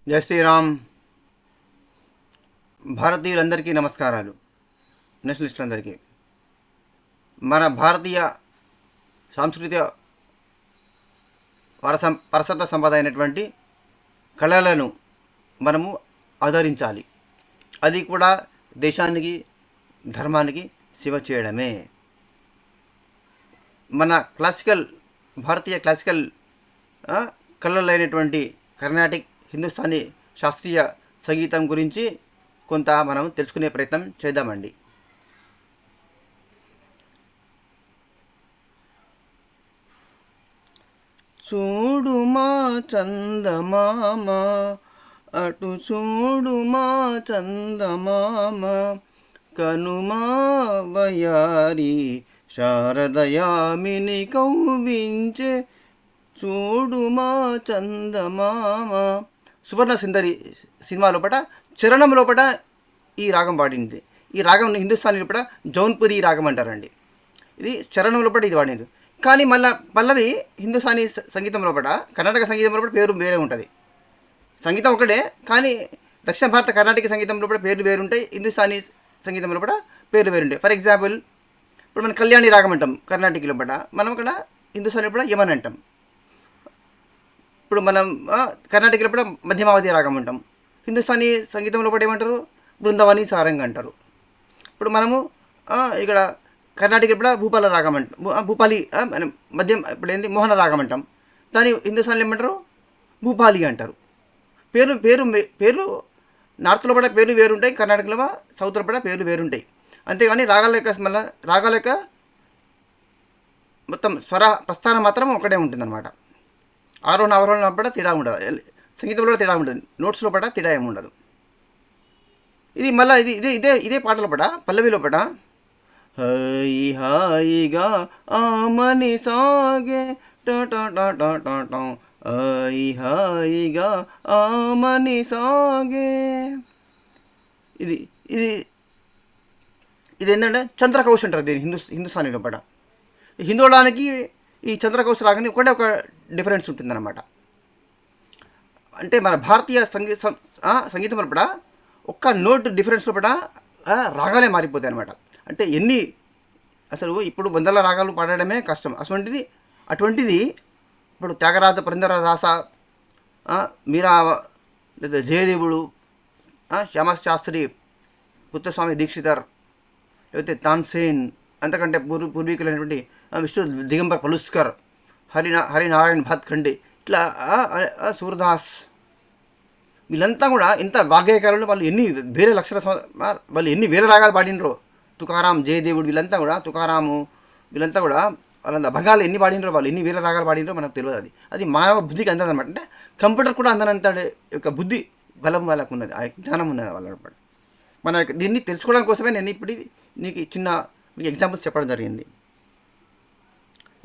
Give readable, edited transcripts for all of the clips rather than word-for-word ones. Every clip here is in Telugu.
జై శ్రీరామ్. భారతీయులందరికీ నమస్కారాలు. నేషనలిస్టులందరికీ మన భారతీయ సాంస్కృతిక వారసత్వ సంపద అయినటువంటి కళలను మనము ఆదరించాలి. అది కూడా దేశానికి, ధర్మానికి సేవ చేయడమే. మన భారతీయ క్లాసికల్ కళలైనటువంటి కర్ణాటిక్, హిందుస్థానీ శాస్త్రీయ సంగీతం గురించి కొంత మనం తెలుసుకునే ప్రయత్నం చేద్దామండి. చూడుమా చందమామ, అటు చూడుమా చందమామ, కనుమా వయారి శారదయామిని కౌవించే, చూడుమా చందమామ. సువర్ణ సుందరి సినిమా లోపల చరణం లోపల ఈ రాగం పాడింది. ఈ రాగం హిందుస్థానీ లోపల జౌన్పురి రాగం అంటారండి. ఇది చరణం లోపల ఇది వాడింది. కానీ మళ్ళీ పల్లవి హిందుస్థానీ సంగీతం లోపల, కర్ణాటక సంగీతం లోపల పేరు వేరే ఉంటుంది. సంగీతం ఒకటే, కానీ దక్షిణ భారత కర్ణాటక సంగీతం లోపల పేర్లు వేరుంటాయి, హిందుస్థానీ సంగీతం లోపల పేర్లు వేరుంటాయి. ఫర్ ఎగ్జాంపుల్, ఇప్పుడు మనం కళ్యాణి రాగం అంటాం కర్ణాటక లోపల, మనం ఇక్కడ హిందుస్థానీ లోపల యమన్ అంటాం. ఇప్పుడు మనం కర్ణాటక లోపల మధ్యమావధి రాగం అంటాం. హిందుస్థానీ సంగీతం లోపల ఏమంటారు? బృందావని సారంగ్ అంటారు. ఇప్పుడు మనము ఇక్కడ కర్ణాటక లోపల భూపాల రాగం అంటాం, భూపాలి మధ్యం ఇప్పుడు ఏంది మోహన రాగం అంటాం. దాని హిందుస్థాన్లో ఏమంటారు? భూపాలి అంటారు. పేరు పేరు పేర్లు నార్త్ లోపల పేర్లు వేరుంటాయి, కర్ణాటకలో సౌత్ లోపల పేర్లు వేరుంటాయి. అంతేగాని రాగాల యొక్క మొత్తం స్వర ప్రస్థానం మాత్రం ఒకటే ఉంటుందన్నమాట. ఆరోహణ అవరోహణ లోపల తేడా ఉండదు, సంగీతంలో తేడా ఉంటుంది, నోట్స్ లోపల తేడా ఏమి ఉండదు. ఇది మళ్ళీ ఇదే పాట లోపల పల్లవి లోపల హాయి హాయిగా ఆమని సాగే హాయి హాయిగా ఆమని సాగే. ఇది ఇది ఇది ఏంటంటే చంద్రకౌశ్ అంటారు దీన్ని హిందుస్థానీ లోపల. హిందోళానికి ఈ చంద్రకౌశ్ రాగానే ఒక డిఫరెన్స్ ఉంటుందన్నమాట. అంటే మన భారతీయ సంగీతం లోపల ఒక్క నోట్ డిఫరెన్స్ లోపల రాగాలే మారిపోతాయి అన్నమాట. అంటే అసలు ఇప్పుడు వందల రాగాలు పాడడమే కష్టం. అటువంటిది ఇప్పుడు త్యాగరాజ, పురంధరదాస, మీరా, లేదా జయదేవుడు, శ్యామశాస్త్రి, పుత్తస్వామి దీక్షితర్, లేకపోతే తాన్సేన్, అంతకంటే పూర్వీకులైనటువంటి విష్ణు దిగంబర్ పలుస్కర్, హరినారాయణ్ భాత్ఖండే, ఇట్లా సూర్దాస్, వీళ్ళంతా కూడా ఎంత వాగ్గేయకారులు. వాళ్ళు ఎన్ని వేల రాగాలు పాడినరో. తుకారాం, జయదేవుడు, వీళ్ళంతా కూడా తుకారాము, వీళ్ళంతా కూడా వాళ్ళ భంగాలు ఎన్ని పాడినరో, వాళ్ళు ఎన్ని వేల రాగాలు పాడినరో మనకు తెలియదు. అది మానవ బుద్ధికి అందదన్నమాట. అంటే కంప్యూటర్ కూడా అందనంత యొక్క బుద్ధి బలం వాళ్ళకు ఉన్నది, ఆ జ్ఞానం ఉన్నది వాళ్ళ. మన దీన్ని తెలుసుకోవడం కోసమే నేను ఇప్పుడు నీకు ఎగ్జాంపుల్స్ చెప్పడం జరిగింది.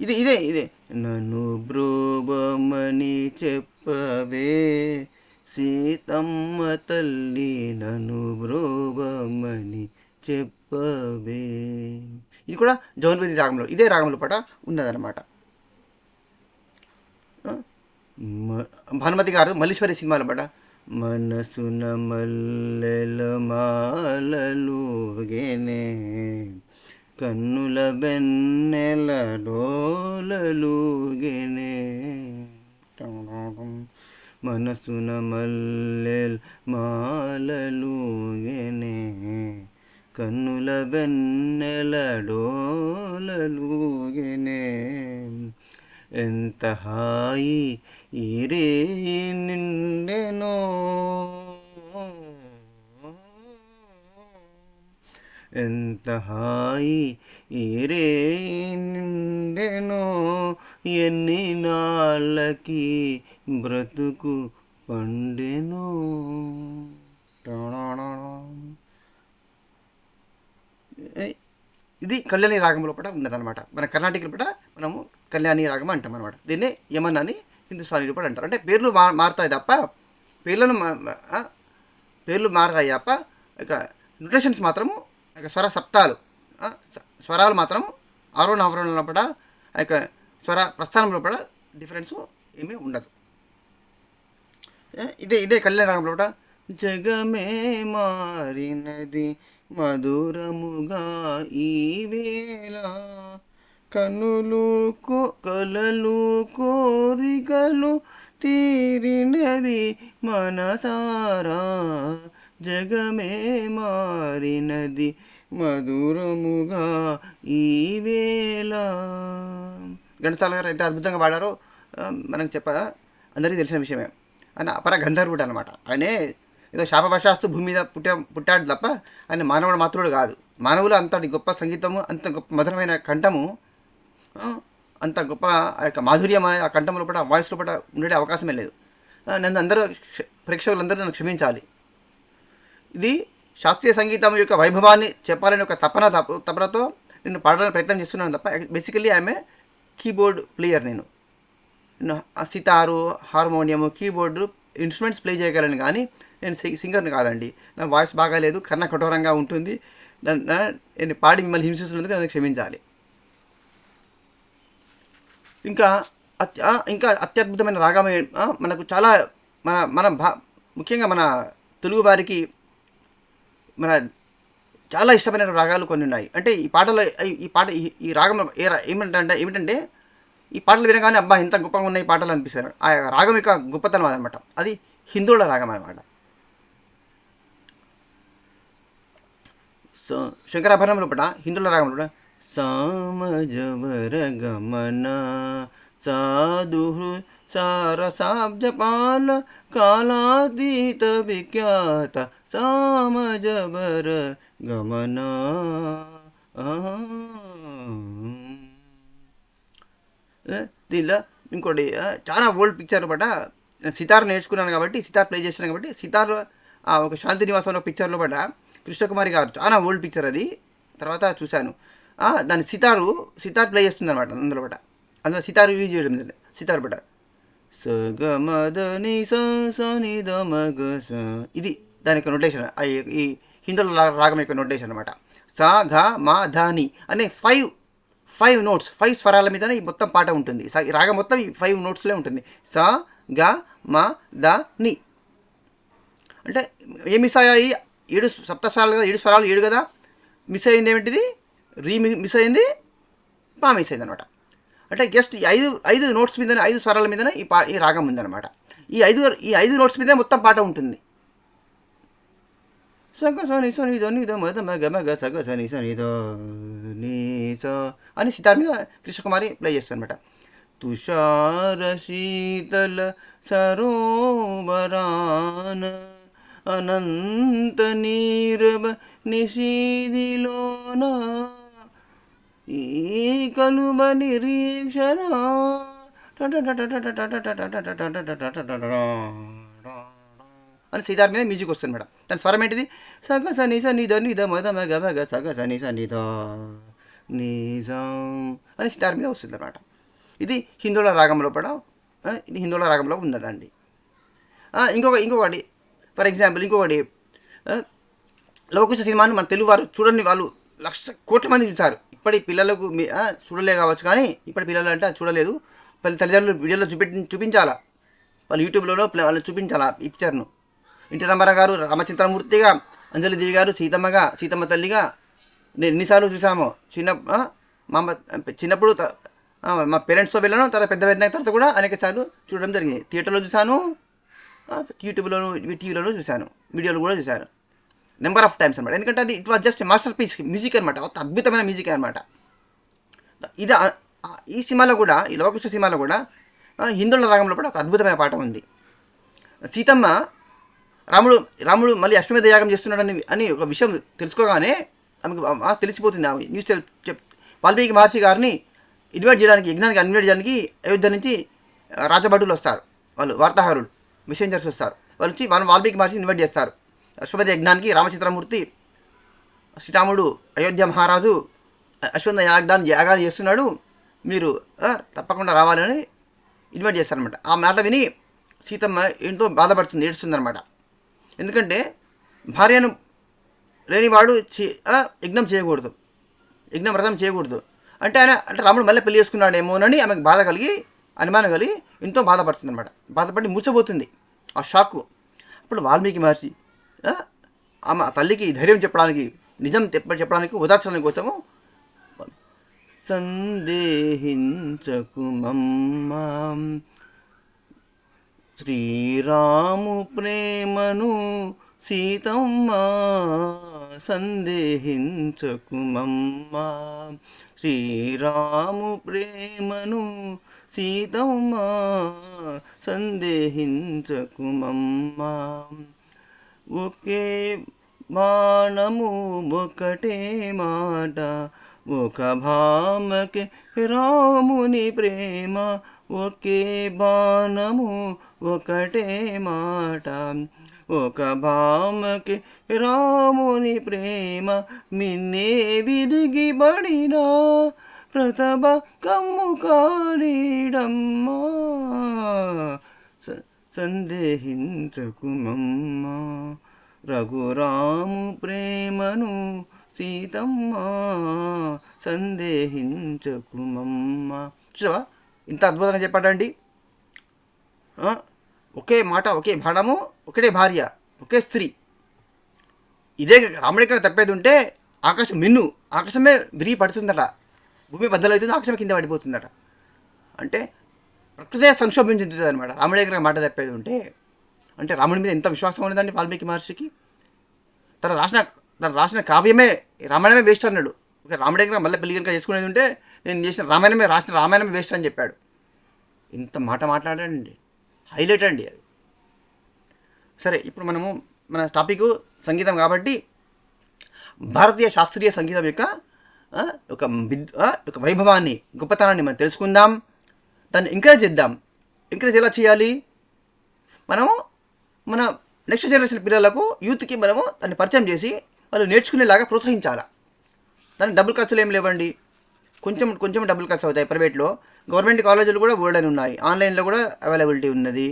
ఇదే నన్ను బ్రోబమని చెప్పవే సీతమ్మ తల్లి, నన్ను బ్రోబమని చెప్పవే. ఇది కూడా జౌన్పురి రాగంలో, ఇదే రాగంలో పాట ఉన్నదన్నమాట. భానుమతి గారు మల్లీశ్వరి సినిమాలో పాట మనసున మల్లెల మాలలుగెనే, కన్నుల బెన్నెల డోలలుగెనే, మనసున మల్లెల మాలలుగెనే, కన్నుల బెన్నెల డోలలుగెనే, ఎంత హాయి ఈరే నిండెనో, ఎంత హాయి ఈరే నిండెనో, ఎన్ని నాళ్ళకి బ్రతుకు పండెనో. ఇది కళ్యాణి రాగం లోపల ఉన్నదన్నమాట. మన కర్ణాటక లోపల మనము కళ్యాణి రాగం అంటాం అనమాట. దీన్నే యమన్ అని హిందుస్థానీ లోపల అంటారు. అంటే పేర్లు మారుతాయి తప్ప, పేర్లు మారుతాయి తప్ప ఇక నొటేషన్స్ మాత్రము, ఇక స్వరాలు మాత్రం ఆరోహణ అవరోహణ లోపల, ఇక స్వర ప్రస్థానం లోపల డిఫరెన్స్ ఏమీ ఉండదు. ఇదే ఇదే కళ్యాణ రాగంలో కూడా జగమే మారినది మధురముగా ఈ వేళ కలలు కోరికలు తీరినది మనసారా జగమే మారినది మధురముగా ఈ వేళ. ఘంటసాల గారు ఎంత అద్భుతంగా పాడారో మనకు అందరికీ తెలిసిన విషయమే. ఆయన అపర గంధర్వుడు అనమాట. ఆయనే ఏదో శాపవశాస్తు భూమి మీద పుట్టాడు తప్ప ఆయన మానవుడు మాత్రుడు కాదు. మానవులు అంతటి గొప్ప సంగీతము, అంత గొప్ప మధురమైన కంఠము, అంత గొప్ప ఆ యొక్క మాధుర్యం అనే ఆ కంఠం లోపల, ఆ వాయిస్ లోపల ఉండే అవకాశమే లేదు. నన్ను అందరూ ప్రేక్షకులందరూ నన్ను క్షమించాలి. ఇది శాస్త్రీయ సంగీతం యొక్క వైభవాన్ని చెప్పాలని ఒక తపనతో నేను పాడడానికి ప్రయత్నం చేస్తున్నాను తప్ప బేసికలీ ఆమె కీబోర్డ్ ప్లేయర్. నేను sitar, harmonium, keyboard instruments play చేయగలను, కానీ నేను సింగర్ని కాదండి. నా వాయిస్ బాగాలేదు, కర్ణ కఠోరంగా ఉంటుంది. నేను పాడి మిమ్మల్ని హింసిస్తున్నందుకు నన్ను క్షమించాలి. ఇంకా అత్యద్భుతమైన రాగం మనకు చాలా ముఖ్యంగా మన తెలుగు వారికి చాలా ఇష్టమైన రాగాలు కొన్ని ఉన్నాయి. అంటే ఈ రాగం ఏమిటంటే ఈ పాటలు వినగానే అబ్బా ఇంత గొప్పగా ఉన్నాయి ఈ పాటలు అనిపిస్తారు. ఆ రాగం యొక్క గొప్పతనం అనమాట. అది హిందోళ రాగం అనమాట. సో శంకరాభరణం లోపల హిందోళ రాగం లోపల సామజవర గమన సాధు సారసాబ్జపాల కాలాతీత విఖ్యాత సామజవర గమన. దీనిలో ఇంకోటి చాలా ఓల్డ్ పిక్చర్ అనమాట. సితార్ నేర్చుకున్నాను కాబట్టి, సితార్ ప్లే చేస్తున్నాను కాబట్టి, సితార్ ఒక శాంతి నివాసంలో పిక్చర్లో పడ్డ కృష్ణకుమారి గారు, చాలా ఓల్డ్ పిక్చర్ అది. తర్వాత చూశాను దాన్ని సితార్ ప్లే చేస్తుంది అనమాట. అందులో సితార్ యూజ్ చేయడం, సితార్ పడ్డ సగమదని సనిదమగ. ఇది దాని యొక్క నోటేషన్, ఈ హిందువుల రాగం యొక్క నోటేషన్ అనమాట. సా ఘ మా ధాని అనే ఫైవ్ నోట్స్, 5 స్వరాల మీదనే ఈ మొత్తం పాట ఉంటుంది. ఈ రాగం మొత్తం ఈ 5 నోట్స్లే ఉంటుంది. సా గ మ ద ని. అంటే ఏ మిస్ అయ్యాయి? 7 సప్తస్వరాలు కదా, 7 స్వరాలు 7 కదా. మిస్ అయింది ఏమిటిది? మిస్ అయింది, పా మిస్ అయింది అనమాట. అంటే జస్ట్ ఈ ఐదు నోట్స్ మీదనే, 5 స్వరాల మీదనే ఈ రాగం ఉందన్నమాట. ఈ ఐదు నోట్స్ మీదనే మొత్తం పాట ఉంటుంది. సగ సని సని ధని ద మద మగ మగ సగ సని సని ద నీ స అని సితార్ మీద కృష్ణకుమారి ప్లే చేస్తుంది అనమాట. తుషార శీతల సరోవరాన అనంత నీరవ నిషీదిలోన ఈ కలువ నిరీక్షణ అని సితార్ మీద మ్యూజిక్ వస్తుంది మేడం. దాని స్వరం ఏంటిది? సగ సని సని ద ని ద మద మగ మగ సగ సని సని ద నీ అని సితార్ మీద వస్తుంది అనమాట. ఇది హిందోళ రాగంలో ఇది హిందోళ రాగంలో ఉన్నదండి. ఇంకొకటి ఫర్ ఎగ్జాంపుల్, ఇంకొకటి లవకుశ సినిమాను మన తెలుగు వారు చూడని వాళ్ళు 1,00,000 కోట్ల మంది చూశారు. ఇప్పటి పిల్లలకు చూడలే కావచ్చు, కానీ ఇప్పటి పిల్లలు అంటే చూడలేదు. తల్లిదండ్రులు వీడియోలో చూపించాలా, వాళ్ళు యూట్యూబ్లో వాళ్ళు చూపించాలా ఈ పిక్చర్ను. ఎన్టీ రామారావు గారు రామచంద్రమూర్తిగా, అంజలి దేవి గారు సీతమ్మ తల్లిగా నేను ఎన్నిసార్లు చూసామో. చిన్నప్పుడు మా పేరెంట్స్తో వెళ్ళాను, తర్వాత పెద్ద అయిన తర్వాత కూడా అనేక సార్లు చూడడం జరిగింది. థియేటర్లో చూశాను, యూట్యూబ్లోను, టీవీలోనూ చూశాను, వీడియోలు కూడా చూశాను, నెంబర్ ఆఫ్ టైమ్స్ అనమాట. ఎందుకంటే అది it was just masterpiece music అనమాట, అద్భుతమైన మ్యూజిక్ అనమాట. ఇది ఈ సినిమాలో కూడా, ఈ లవకుశ సినిమాలో కూడా హిందువుల రాగంలో కూడా ఒక అద్భుతమైన పాట ఉంది. సీతమ్మ రాముడు మళ్ళీ అశ్వమేధ యాగం చేస్తున్నాడని ఒక విషయం తెలుసుకోగానే ఆమెకు తెలిసిపోతుంది. ఆమె న్యూస్ వాల్మీకి మహర్షి గారిని ఇన్వైట్ చేయడానికి, యజ్ఞానికి ఇన్వైట్ చేయడానికి అయోధ్య నుంచి రాజభటులు వస్తారు, వాళ్ళు వార్తాహరులు, మెసెంజర్స్ వస్తారు. వాళ్ళు వచ్చి వాల్మీకి మహర్షిని ఇన్వైట్ చేస్తారు అశ్వమేధ యజ్ఞానికి. రామచంద్రమూర్తి శ్రీరాముడు అయోధ్య మహారాజు అశ్వమేధ యాగాన్ని చేస్తున్నాడు, మీరు తప్పకుండా రావాలని ఇన్వైట్ చేస్తారనమాట. ఆ మాట విని సీతమ్మ ఎంతో బాధపడుతుంది, ఏడుస్తుందనమాట. ఎందుకంటే భార్యను లేనివాడు యజ్ఞం చేయకూడదు, యజ్ఞ వ్రతం చేయకూడదు అంటే రాముడు మళ్ళీ పెళ్లి చేసుకున్నాడేమోనని ఆమెకు అనుమానం కలిగి ఎంతో బాధపడుతుంది అనమాట. బాధపడి మూర్చబోతుంది. ఆ షాకు. అప్పుడు వాల్మీకి మహర్షి ఆమె ఆ తల్లికి ధైర్యం చెప్పడానికి, నిజం చెప్పడానికి, ఉదాహరణ కోసము సందేహించకు మమ్మా శ్రీరాము ప్రేమను సీతమ్మ సందేహించకు మమ్మా శ్రీరాము ప్రేమను సీతమ్మ సందేహించకు మమ్మా ఒకే బాణము ఒకటే మాట ఒక భామకి రాముని ప్రేమ ఒకే బాణము ఒకటే మాట ఒక భామకి రాముని ప్రేమ మిన్నే విదిగి బడినా ప్రతభ కమ్ము కారీడమ్మా సందేహించకు మమ్మా రఘురాము ప్రేమను సీతమ్మ సందేహించకు మమ్మ. చూసావా ఇంత అద్భుతంగా చెప్పాడండి. ఒకే మాట, ఒకే బాణము, ఒకటే భార్య, ఒకే స్త్రీ. ఇదే రాముడి ఇక్కడ తప్పేది ఉంటే ఆకాశం ఆకాశమే విరిగి పడుతుందట, భూమి బద్దలవుతుంది, ఆకాశమే కింద పడిపోతుందట. అంటే ప్రకృతే సంక్షోభించుతుంది అనమాట రాముడి దగ్గర మాట తప్పేది ఉంటే. అంటే రాముడి మీద ఎంత విశ్వాసం ఉండదండి వాల్మీకి మహర్షికి. తను రాసిన కావ్యమే, రామాయణమే వేస్ట్ అన్నాడు. ఓకే, రాముడి దగ్గర మళ్ళీ పెళ్లి కనుక చేసుకునేది ఉంటే నేను చేసిన రామాయణమే వేస్ట్ అని చెప్పాడు. ఇంత మాట మాట్లాడాడండి, హైలైట్ అండి అది. సరే, ఇప్పుడు మనము మన టాపిక్ సంగీతం కాబట్టి భారతీయ శాస్త్రీయ సంగీతం యొక్క ఒక వైభవాన్ని, గొప్పతనాన్ని మనం తెలుసుకుందాం, దాన్ని ఎంకరేజ్ చేద్దాం. ఎంకరేజ్ ఎలా చేయాలి? మనము మన నెక్స్ట్ జనరేషన్ పిల్లలకు, యూత్కి మనము దాన్ని పరిచయం చేసి వాళ్ళు నేర్చుకునేలాగా ప్రోత్సహించాలి. దానికి డబ్బులు ఖర్చులు ఏం లేవండి, కొంచెం డబ్బులు ఖర్చు అవుతాయి. ప్రైవేట్లో, గవర్నమెంట్ కాలేజీలు కూడా బోర్డని ఉన్నాయి, ఆన్లైన్లో కూడా అవైలబిలిటీ ఉన్నది,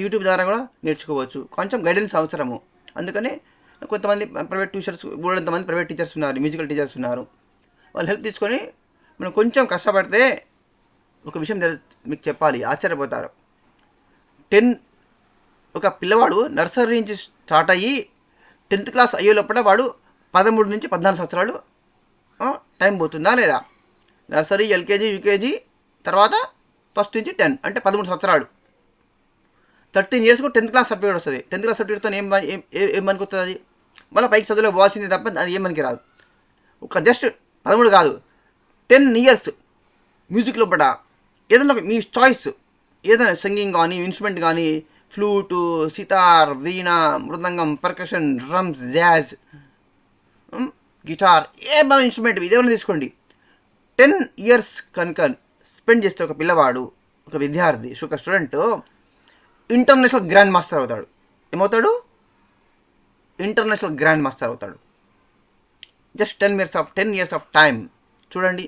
యూట్యూబ్ ద్వారా కూడా నేర్చుకోవచ్చు. కొంచెం గైడెన్స్ అవసరము. అందుకని కొంతమంది ప్రైవేట్ ట్యూషర్స్, బోర్డంతమంది ప్రైవేట్ టీచర్స్ ఉన్నారు, మ్యూజికల్ టీచర్స్ ఉన్నారు. వాళ్ళు హెల్ప్ తీసుకొని మనం కొంచెం కష్టపడితే ఒక విషయం మీకు చెప్పాలి, ఆశ్చర్యపోతారు. ఒక పిల్లవాడు నర్సరీ నుంచి స్టార్ట్ అయ్యి 10th క్లాస్ అయ్యే లోపల వాడు 13 నుంచి 14 సంవత్సరాలు టైం పోతుందా లేదా? నర్సరీ, ఎల్కేజీ, యూకేజీ, తర్వాత ఫస్ట్ నుంచి 10 అంటే 13 సంవత్సరాలు. 13 yearsకు 10th క్లాస్ సర్టిఫికేట్ వస్తుంది. 10th క్లాస్ సర్టిఫికేట్తో ఏం పనికొస్తుంది? అది మళ్ళీ పైకి చదువులో పోవాల్సిందే తప్ప అది ఏం పనికి రాదు. ఒక జస్ట్ 13 కాదు, 10 years మ్యూజిక్ లోపల ఏదైనా మీ చాయిస్, ఏదైనా సింగింగ్ కానీ, ఇన్స్ట్రుమెంట్ కానీ, ఫ్లూటు, సితార్, వీణ, మృదంగం, పర్కషన్, డ్రమ్స్, జాజ్, గిటార్, ఏమైనా ఇన్స్ట్రుమెంట్ ఇదేమైనా తీసుకోండి. 10 years కనుక స్పెండ్ చేస్తే ఒక పిల్లవాడు, ఒక విద్యార్థి, ఒక స్టూడెంట్ ఇంటర్నేషనల్ గ్రాండ్ మాస్టర్ అవుతాడు. ఏమవుతాడు? ఇంటర్నేషనల్ గ్రాండ్ మాస్టర్ అవుతాడు. Just 10 years of time. చూడండి,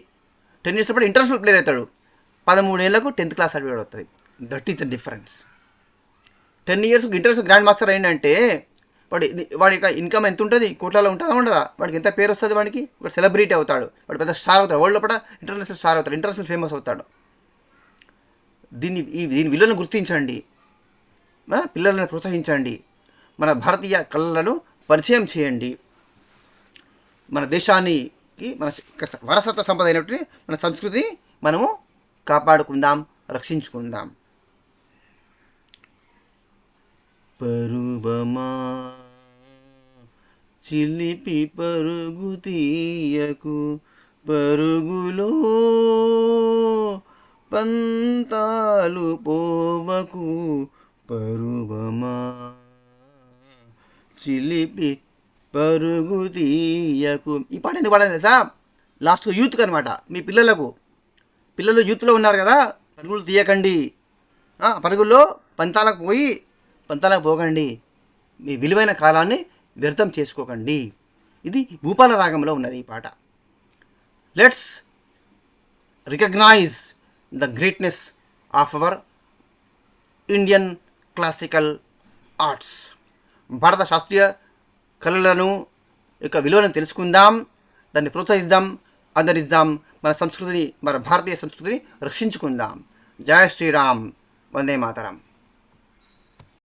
10 years అప్పుడు ఇంటర్నేషనల్ ప్లేయర్ అవుతాడు. 13 ఏళ్లకు 10th క్లాస్ సర్టిఫికేట్ అవుతుంది. That is the difference. 10 yearsకు ఇంటర్నేషనల్ గ్రాండ్ మాస్టర్ అయిందంటే వాడి యొక్క ఇన్కమ్ ఎంత ఉంటుంది? కోట్లలో ఉంటుందా ఉండదా? వాడికి ఎంత పేరు వస్తుంది? వాడికి సెలబ్రిటీ అవుతాడు, వాడు పెద్ద స్టార్ అవుతాడు, వరల్డ్ లోపల ఇంటర్నేషనల్ స్టార్ అవుతాడు, ఇంటర్నేషనల్ ఫేమస్ అవుతాడు. దీని విలువను గుర్తించండి, పిల్లలను ప్రోత్సహించండి, మన భారతీయ కళలను పరిచయం చేయండి. మన దేశానికి, మన వారసత్వ సంపద అయినటువంటి మన సంస్కృతిని మనము కాపాడుకుందాం, రక్షించుకుందాం. పరువమా చిలిపి పరుగు తీయకు, పరుగులో పంతాలు పోవకు, పరువమా చిలిపి పరుగు తీయకు. ఈ పాట ఎందుకు పాడాలి తెలుసా? లాస్ట్ యూత్కి అనమాట, మీ పిల్లలు యూత్లో ఉన్నారు కదా, పరుగులు తీయకండి, పరుగుల్లో పంతాలకు పోకండి, మీ విలువైన కాలాన్ని వ్యర్థం చేసుకోకండి. ఇది భూపాల రాగంలో ఉన్నది ఈ పాట. Let's recognize the greatness of our Indian classical arts. భారత శాస్త్రీయ కళలను యొక్క విలువలను తెలుసుకుందాం, దాన్ని ప్రోత్సహిద్దాం, ఆదరిద్దాం, మన సంస్కృతిని, మన భారతీయ సంస్కృతిని రక్షించుకుందాం. జై శ్రీరామ్, వందే మాతరం.